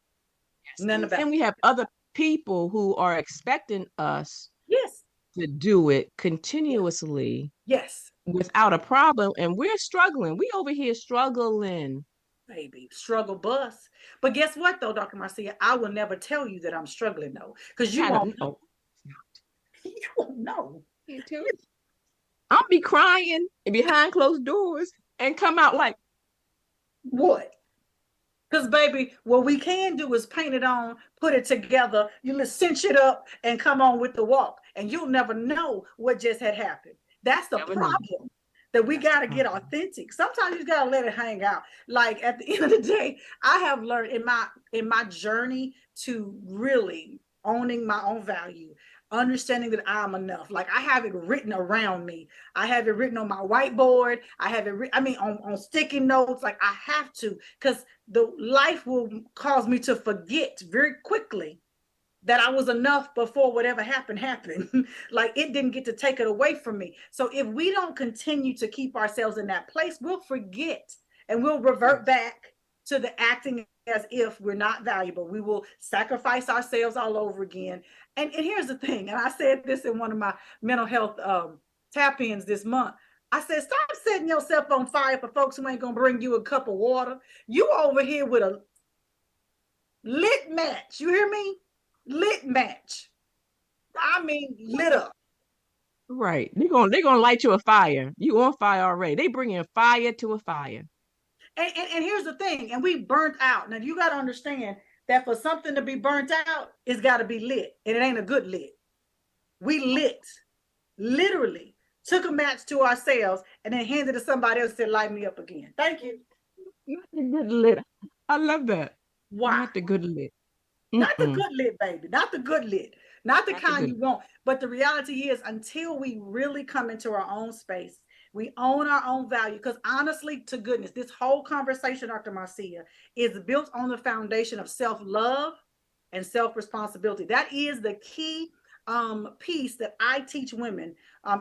Yes, None about and we have other people who are expecting us it. Yes. to do it Yes. continuously Yes. without a problem, and we're struggling. We over here struggling. Baby. Struggle bus. But guess what though, Dr. Marcia? I will never tell you that I'm struggling though. Because you Kind of won't know. no, You won't know. can't tell you. I'll be crying behind closed doors and come out like, What? Because, baby, what we can do is paint it on, put it together, you cinch it up, and come on with the walk. And you'll never know what just had happened. That's the never know. problem. that we got to get authentic. Sometimes you got to let it hang out. Like at the end of the day, I have learned in my journey to really owning my own value, understanding that I'm enough. Like I have it written around me. I have it written on my whiteboard. I have it on sticky notes. Like I have to, because the life will cause me to forget very quickly that I was enough before whatever happened. Like it didn't get to take it away from me. So if we don't continue to keep ourselves in that place, we'll forget and we'll revert back to the acting as if we're not valuable. We will sacrifice ourselves all over again. And here's the thing, and I said this in one of my mental health tap-ins this month. I said, stop setting yourself on fire for folks who ain't gonna bring you a cup of water. You over here with a lit match. You hear me? Lit match. I mean, lit up. Right. They're gonna light you a fire. You on fire already. They bringing fire to a fire. And here's the thing, and we burnt out. Now you got to understand that for something to be burnt out, it's got to be lit, and it ain't a good lit. We lit, literally took a match to ourselves and then handed it to somebody else and said, light me up again. Thank you. Not the good lit. I love that. Why? Not the good lit. Not the Mm-mm. good lit, baby. Not the good lit. Not the Not the kind good. you want. But the reality is, until we really come into our own space, we own our own value. Because honestly, to goodness, this whole conversation, Dr. Marcea, is built on the foundation of self-love and self-responsibility. That is the key piece that I teach women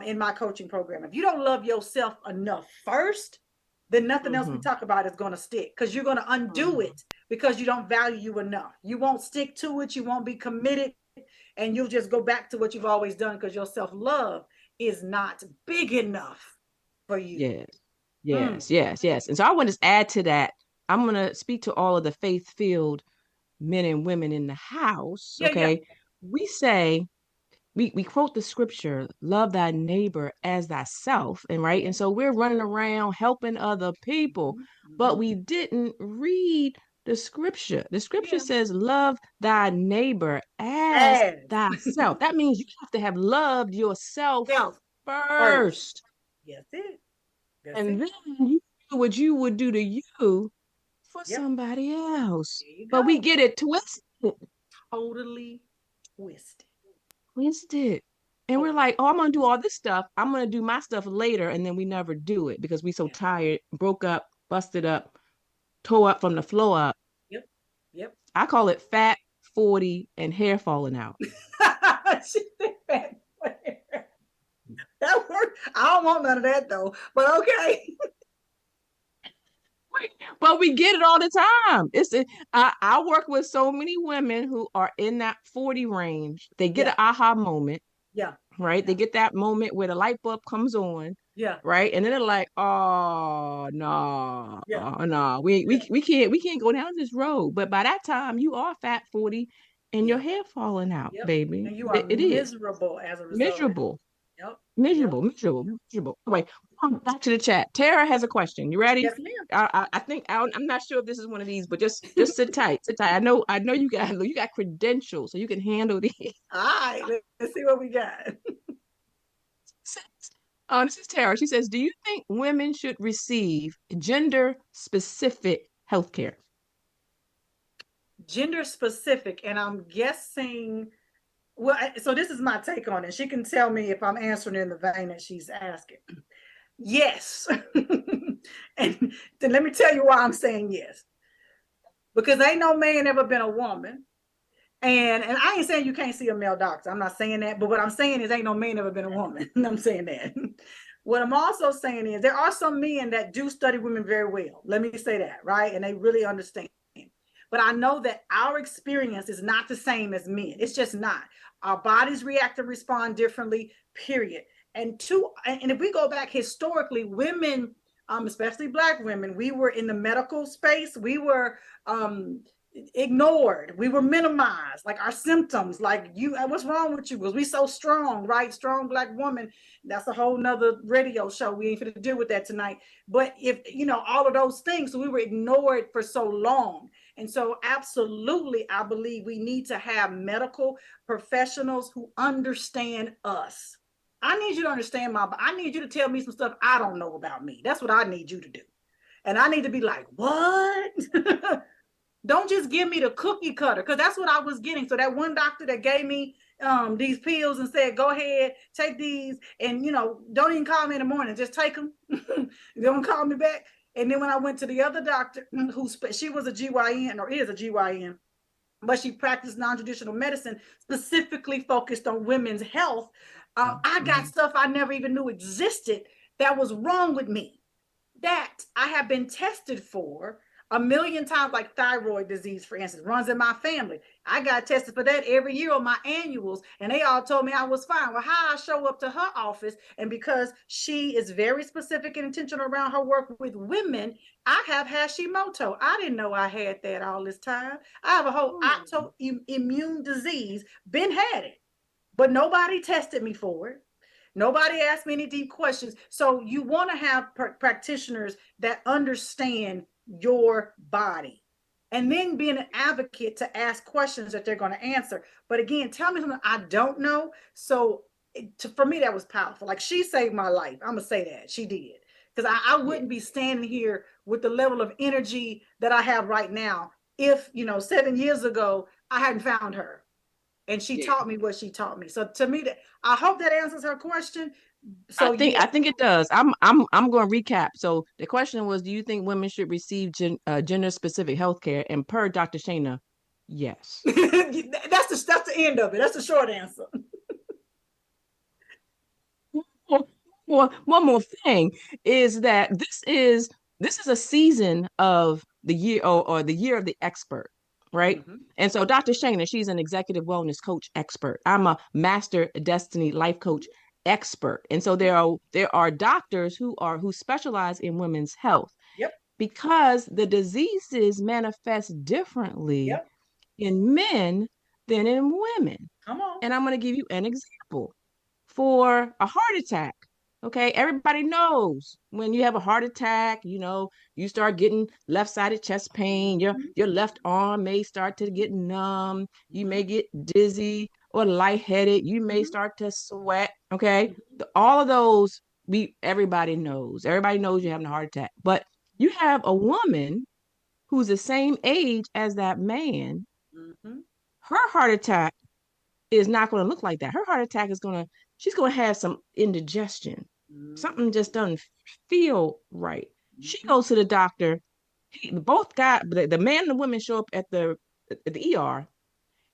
in my coaching program. If you don't love yourself enough first, then nothing else we talk about is going to stick, because you're going to undo it because you don't value you enough. You won't stick to it. You won't be committed, and you'll just go back to what you've always done because your self-love is not big enough for you. Yes. Yes. And so I want to add to that. I'm going to speak to all of the faith-filled men and women in the house. Yeah. Okay. We say, we quote the scripture, love thy neighbor as thyself. And right. And so we're running around helping other people, but we didn't read the scripture. The scripture says, love thy neighbor as thyself. That means you have to have loved yourself first. Yes, it. That's And it. then you do what you would do to you for Yep. somebody else. There you But we go. get it twisted. Totally twisted. Twisted. And we're like, oh, I'm gonna do all this stuff. I'm gonna do my stuff later, and then we never do it because we so tired, broke up, busted up, tore up from the floor up. Yep. Yep. I call it fat, 40, and hair falling out. She think that that worked. I don't want none of that though. But okay. But we get it all the time. I work with so many women who are in that 40 range. They get an aha moment. Yeah. Right? They get that moment where the light bulb comes on. Yeah. Right. And then they're like, oh no, Yeah. no, we can't go down this road. But by that time you are fat 40 and your hair falling out, Yep. baby. And you are It is miserable as a result. miserable. Yep. Miserable. Wait, back to the chat. Tara has a question. You ready? Yes, ma'am. I think I'm not sure if this is one of these, but just sit tight. Sit tight. I know you got credentials, so you can handle these. All right. Let's see what we got. This is Tara. She says, do you think women should receive gender specific health care? Gender specific, and I'm guessing. Well, so this is my take on it. She can tell me if I'm answering in the vein that she's asking. Yes. And then let me tell you why I'm saying yes. Because ain't no man ever been a woman. And I ain't saying you can't see a male doctor. I'm not saying that. But what I'm saying is ain't no man ever been a woman. I'm saying that. What I'm also saying is there are some men that do study women very well. Let me say that, right? And they really understand. But I know that our experience is not the same as men. It's just not. Our bodies react and respond differently, period. And if we go back historically, women, especially Black women, we were in the medical space. We were ignored. We were minimized, like our symptoms, like what's wrong with you? Was we so strong, right? Strong Black woman. That's a whole nother radio show. We ain't gonna deal with that tonight. But if, all of those things, so we were ignored for so long. And so absolutely, I believe we need to have medical professionals who understand us. I need you to understand I need you to tell me some stuff I don't know about me. That's what I need you to do. And I need to be like, what? Don't just give me the cookie cutter, because that's what I was getting. So that one doctor that gave me these pills and said, go ahead, take these, and don't even call me in the morning, just take them. Don't call me back. And then when I went to the other doctor, she was a GYN, or is a GYN, but she practiced non-traditional medicine specifically focused on women's health. I got stuff I never even knew existed that was wrong with me, that I have been tested for a million times, like thyroid disease, for instance, runs in my family. I got tested for that every year on my annuals, and they all told me I was fine. Well, how I show up to her office, and because she is very specific and intentional around her work with women, I have Hashimoto. I didn't know I had that all this time. I have a whole autoimmune disease, been had it, but nobody tested me for it. Nobody asked me any deep questions. So you want to have practitioners that understand your body, and then being an advocate to ask questions that they're going to answer. But again, tell me something I don't know. So for me, that was powerful. Like, she saved my life. I'm going to say that she did. Because I wouldn't be standing here with the level of energy that I have right now if, 7 years ago, I hadn't found her. And she taught me what she taught me. So to me, I hope that answers her question. So I think it does. I'm going to recap. So the question was, do you think women should receive gender specific health care? And per Dr. Shana, yes. that's the end of it. That's the short answer. Well, one more thing is that this is a season of the year, or the year of the expert, right? Mm-hmm. And so Dr. Shana, she's an executive wellness coach expert. I'm a master destiny life coach expert. And so there are doctors who specialize in women's health, Yep. because the diseases manifest differently Yep. in men than in women. Come on. And I'm going to give you an example. For a heart attack, okay, everybody knows when you have a heart attack, you start getting left-sided chest pain. Your left arm may start to get numb. You may get dizzy or lightheaded. You may start to sweat. Okay, all of those, everybody knows. Everybody knows you're having a heart attack. But you have a woman who's the same age as that man. Mm-hmm. Her heart attack is not going to look like that. Her heart attack she's going to have some indigestion. Something just doesn't feel right. She goes to the doctor. The man and the woman show up at the ER.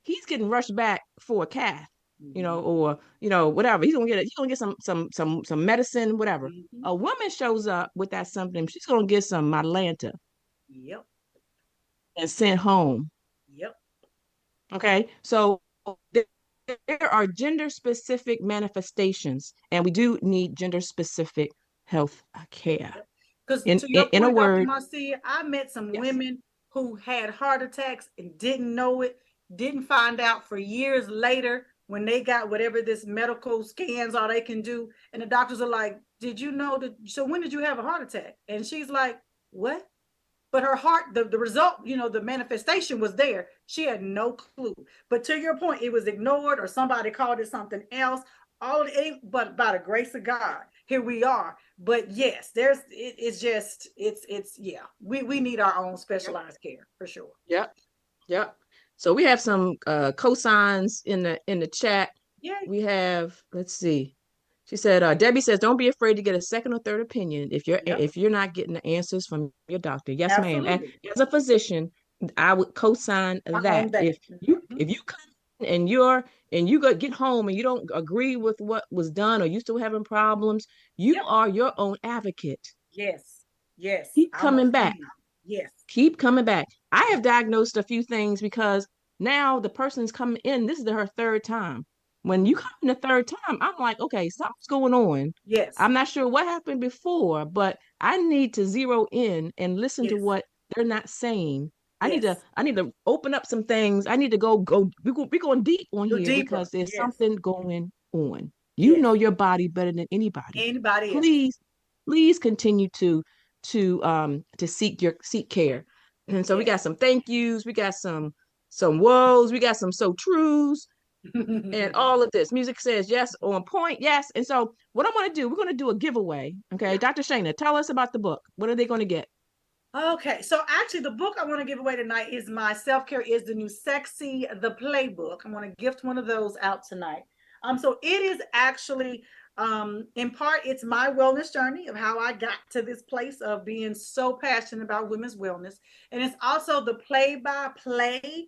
He's getting rushed back for a cath, or whatever. He's gonna get some medicine, whatever. A woman shows up with that something. She's gonna get some Mylanta. Yep. And sent home. Yep. Okay, so there are gender specific manifestations, and we do need gender specific health care. Because In, to in your in a point, Dr. word, Marcea, I met some yes. women who had heart attacks and didn't know it, didn't find out for years later when they got whatever this medical scans are they can do. And the doctors are like, did you know that? So when did you have a heart attack? And she's like, what? But her heart, the result, the manifestation was there. She had no clue. But to your point, it was ignored, or somebody called it something else. All of it, but by the grace of God, here we are. But yes, it's we need our own specialized care for sure. Yep. Yep. So we have some cosigns in the chat. Yeah. We have, let's see. She said, Debbie says, don't be afraid to get a second or third opinion if you're not getting the answers from your doctor. Yes, ma'am. And Absolutely. as a physician, I would co-sign I that. own that. If you come and you get home and you don't agree with what was done, or you still having problems, you Yep. are your own advocate. Yes. Yes. Keep I'm a coming back. fan. Yes. Keep coming back. I have diagnosed a few things because now the person's coming in. This is her third time. When you come in the third time, I'm like, okay, something's going on. Yes. I'm not sure what happened before, but I need to zero in and listen to Yes. what they're not saying. Yes. I need to open up some things. I need to go. We're going deep on Go here deeper. because there's Yes. something going on. You Yes. know your body better than anybody. Anybody else? Please continue to seek care. And so we Yes. got some thank yous, we got some woes, we got some so trues. and all of this. Music says yes, on point, yes. And so what I want to do, we're going to do a giveaway. Okay, Yeah. Dr. Shana, tell us about the book. What are they going to get? Okay, so actually, the book I want to give away tonight is my Self-Care is the New Sexy, the playbook. I'm going to gift one of those out tonight. So it is actually, in part, it's my wellness journey of how I got to this place of being so passionate about women's wellness, and it's also the play-by-play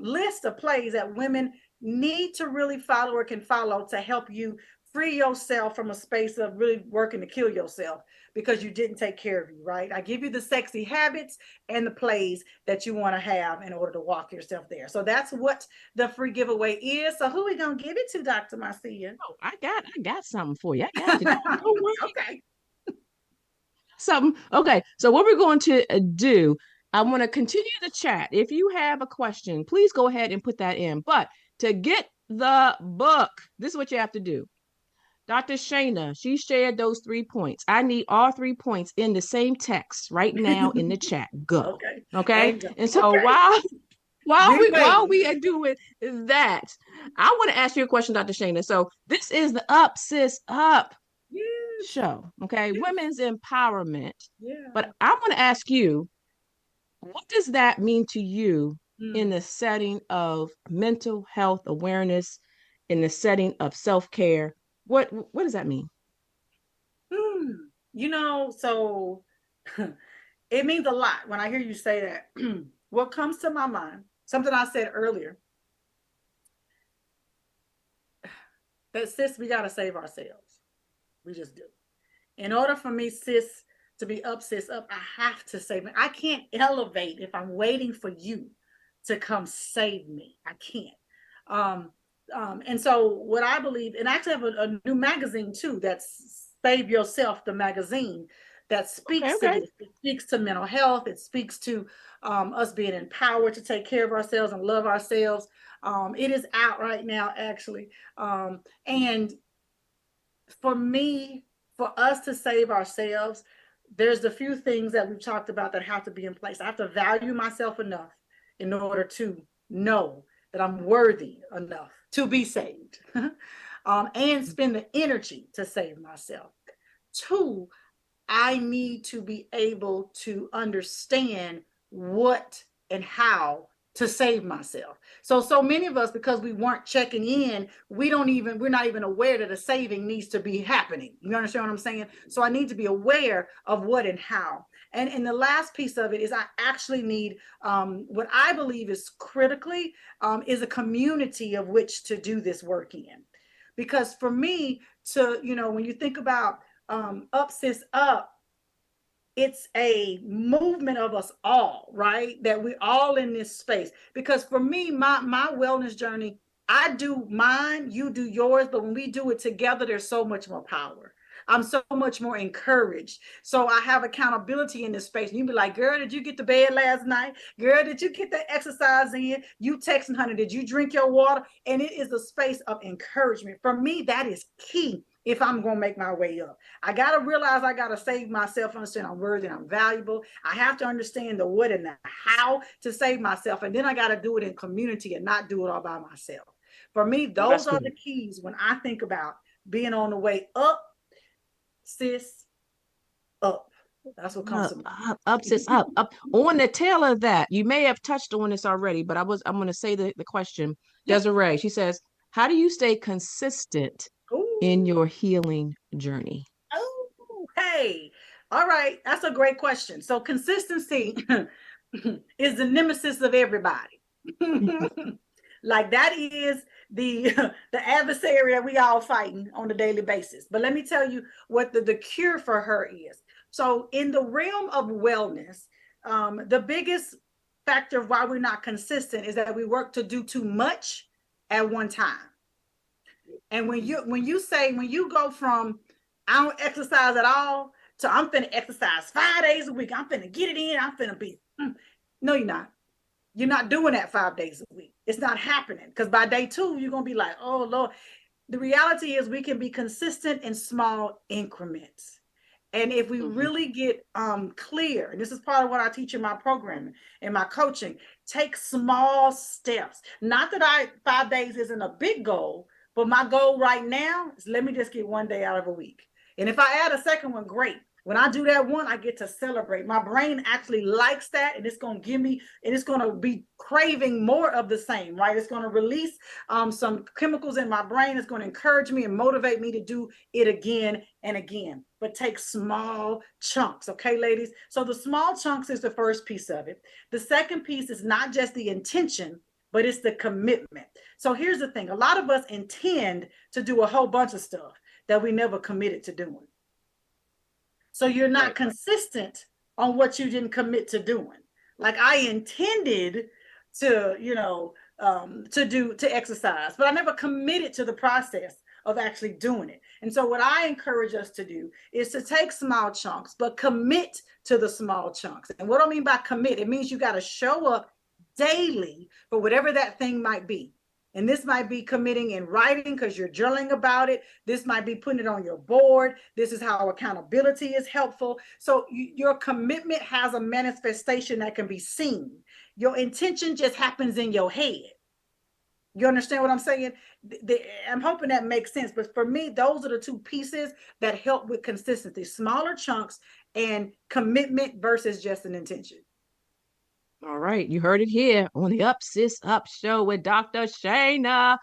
list of plays that women need to really follow or can follow to help you free yourself from a space of really working to kill yourself because you didn't take care of you, right? I give you the sexy habits and the plays that you want to have in order to walk yourself there. So that's what the free giveaway is. So who we gonna give it to, Dr. Marcea? Oh, I got something for you. I got you. Don't worry. Okay. Something. Okay. So what we're going to do, I want to continue the chat. If you have a question, please go ahead and put that in. But to get the book, this is what you have to do. Dr. Shana, she shared those 3 points. I need all 3 points in the same text right now in the chat. Go. Okay. Okay. And so Okay. while We we are doing that, I want to ask you a question, Dr. Shana. So this is the Up Sis Up Yes. show. Okay. Yes. Women's empowerment. Yeah. But I want to ask you, what does that mean to you in Mm. the setting of mental health awareness, in the setting of self-care? What does that mean? So it means a lot when I hear you say that. What comes to my mind, something I said earlier, that sis, we got to save ourselves. We just do. In order for me, sis, to be up, sis, up, I have to save me. I can't elevate if I'm waiting for you to come save me. I can't. And so what I believe, and I actually have a new magazine too, that's Save Yourself, the magazine, that Okay, speaks to okay. this. It speaks to mental health. It speaks to us being empowered to take care of ourselves and love ourselves. It is out right now, actually. And for me, for us to save ourselves, there's a few things that we've talked about that have to be in place. I have to value myself enough in order to know that I'm worthy enough to be saved, and spend the energy to save myself. Two, I need to be able to understand what and how to save myself. So many of us, because we weren't checking in, we're not even aware that a saving needs to be happening. You understand what I'm saying? So I need to be aware of what and how. And the last piece of it is I actually need, what I believe is critically, is a community of which to do this work in. Because for me when you think about up sis up, it's a movement of us all, right? That we're all in this space. Because for me, my wellness journey, I do mine, you do yours, but when we do it together, there's so much more power. I'm so much more encouraged. So I have accountability in this space. And you be like, girl, did you get to bed last night? Girl, did you get that exercise in? You texting, honey, did you drink your water? And it is a space of encouragement. For me, that is key if I'm going to make my way up. I got to realize I got to save myself, understand I'm worthy, I'm valuable. I have to understand the what and the how to save myself. And then I got to do it in community and not do it all by myself. For me, Oh, that's those are good. the keys when I think about being on the way up, sis, up. That's what comes to Up, sis, up, up. On the tail of that, you may have touched on this already, but I'm going to say the question. Yeah. Desiree, she says, how do you stay consistent in Ooh. your healing journey? Oh, hey. All right. That's a great question. So consistency is the nemesis of everybody. Like that is the the adversary that we all fighting on a daily basis. But let me tell you what the cure for her is. So in the realm of wellness, the biggest factor of why we're not consistent is that we work to do too much at one time. And when you go from I don't exercise at all to I'm finna exercise 5 days a week, I'm finna get it in, I'm finna be no, you're not. You're not doing that 5 days a week. It's not happening because by day two, you're gonna be like, oh Lord. The reality is we can be consistent in small increments. And if we really get clear, and this is part of what I teach in my programming and my coaching, take small steps. Not that 5 days isn't a big goal, but my goal right now is let me just get 1 day out of a week. And if I add a second one, great. When I do that one, I get to celebrate. My brain actually likes that, and it's going to give me, and it's going to be craving more of the same, right? It's going to release some chemicals in my brain. It's going to encourage me and motivate me to do it again and again. But take small chunks, okay, ladies? So the small chunks is the first piece of it. The second piece is not just the intention, but it's the commitment. So here's the thing. A lot of us intend to do a whole bunch of stuff that we never committed to doing. So you're not consistent on what you didn't commit to doing. Like I intended to, to exercise, but I never committed to the process of actually doing it. And so what I encourage us to do is to take small chunks, but commit to the small chunks. And what I mean by commit, it means you got to show up daily for whatever that thing might be. And this might be committing in writing because you're journaling about it. This might be putting it on your board. This is how accountability is helpful. So your commitment has a manifestation that can be seen. Your intention just happens in your head. You understand what I'm saying? I'm hoping that makes sense. But for me, those are the two pieces that help with consistency: smaller chunks and commitment versus just an intention. All right, you heard it here on the Up Sis Up show with Dr. Shana.